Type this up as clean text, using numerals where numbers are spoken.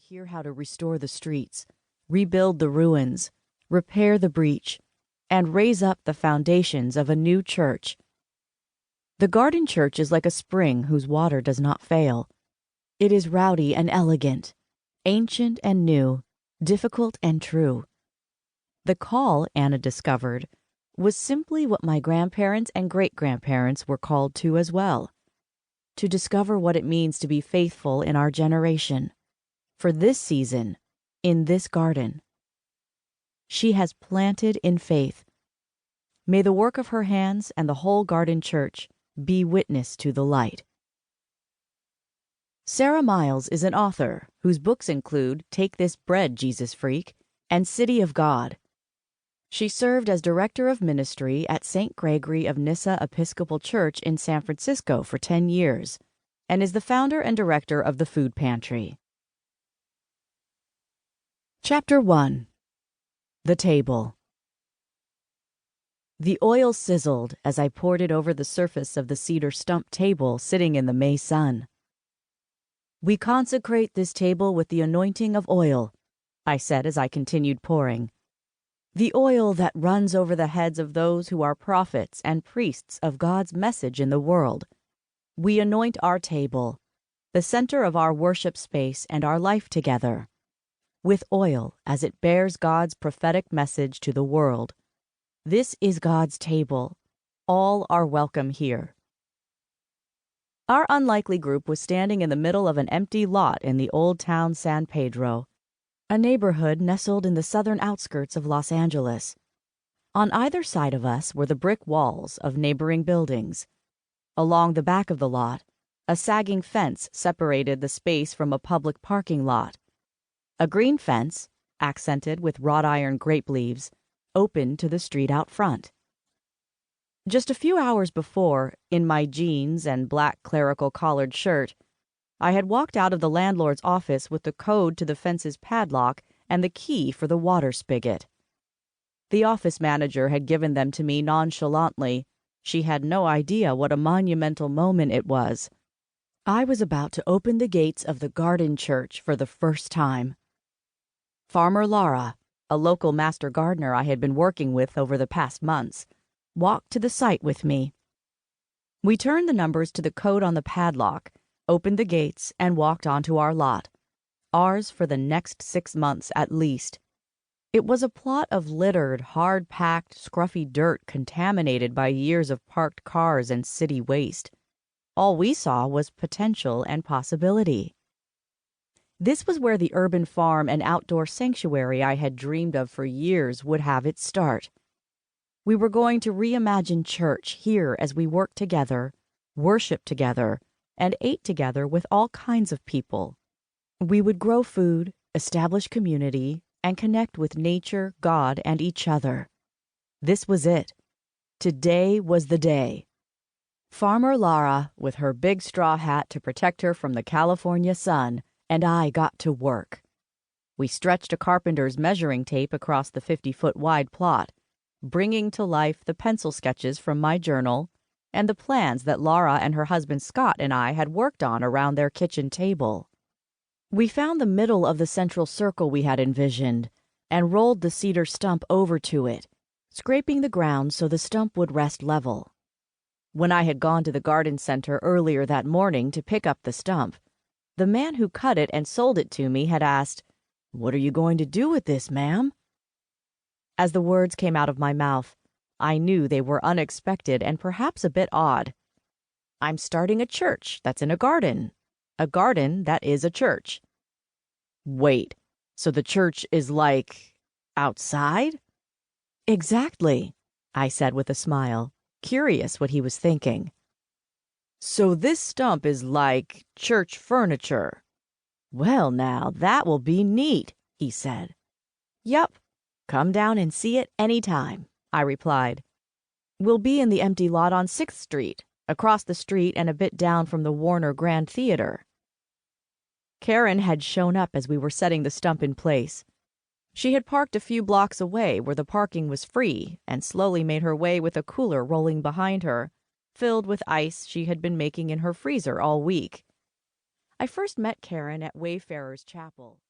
hear how to restore the streets, rebuild the ruins, repair the breach, and raise up the foundations of a new church. The garden church is like a spring whose water does not fail. It is rowdy and elegant, ancient and new, difficult and true. The call, Anna discovered, was simply what my grandparents and great-grandparents were called to as well: to discover what it means to be faithful in our generation, for this season, in this garden. She has planted in faith. May the work of her hands and the whole garden church be witness to the light. Sara Miles is an author whose books include Take This Bread, Jesus Freak, and City of God. She served as Director of Ministry at St. Gregory of Nyssa Episcopal Church in San Francisco for 10 years and is the founder and director of the Food Pantry. Chapter 1. The Table. The oil sizzled as I poured it over the surface of the cedar stump table sitting in the May sun. "We consecrate this table with the anointing of oil," I said as I continued pouring. "The oil that runs over the heads of those who are prophets and priests of God's message in the world. We anoint our table, the center of our worship space and our life together, with oil as it bears God's prophetic message to the world. This is God's table. All are welcome here." Our unlikely group was standing in the middle of an empty lot in the old town San Pedro, a neighborhood nestled in the southern outskirts of Los Angeles. On either side of us were the brick walls of neighboring buildings. Along the back of the lot, a sagging fence separated the space from a public parking lot. A green fence, accented with wrought iron grape leaves, opened to the street out front. Just a few hours before, in my jeans and black clerical collared shirt, I had walked out of the landlord's office with the code to the fence's padlock and the key for the water spigot. The office manager had given them to me nonchalantly. She had no idea what a monumental moment it was. I was about to open the gates of the garden church for the first time. Farmer Lara, a local master gardener I had been working with over the past months, walked to the site with me. We turned the numbers to the code on the padlock, opened the gates, and walked onto our lot, ours for the next 6 months at least. It was a plot of littered, hard-packed, scruffy dirt contaminated by years of parked cars and city waste. All we saw was potential and possibility. This was where the urban farm and outdoor sanctuary I had dreamed of for years would have its start. We were going to reimagine church here as we worked together, worshiped together, and ate together with all kinds of people. We would grow food, establish community, and connect with nature, God, and each other. This was it. Today was the day. Farmer Lara, with her big straw hat to protect her from the California sun, and I got to work. We stretched a carpenter's measuring tape across the 50-foot wide plot, bringing to life the pencil sketches from my journal and the plans that Lara and her husband Scott and I had worked on around their kitchen table. We found the middle of the central circle we had envisioned and rolled the cedar stump over to it, scraping the ground so the stump would rest level. When I had gone to the garden center earlier that morning to pick up the stump, the man who cut it and sold it to me had asked, "What are you going to do with this, ma'am?" As the words came out of my mouth, I knew they were unexpected and perhaps a bit odd. "I'm starting a church that's in a garden that is a church." "Wait, so the church is like outside?" "Exactly," I said with a smile, curious what he was thinking. "So this stump is like church furniture. Well, now, that will be neat," he said. "Yup, come down and see it any time," I replied. "We'll be in the empty lot on 6th Street, across the street and a bit down from the Warner Grand Theater." Karen had shown up as we were setting the stump in place. She had parked a few blocks away where the parking was free and slowly made her way with a cooler rolling behind her, filled with ice she had been making in her freezer all week. I first met Karen at Wayfarers Chapel.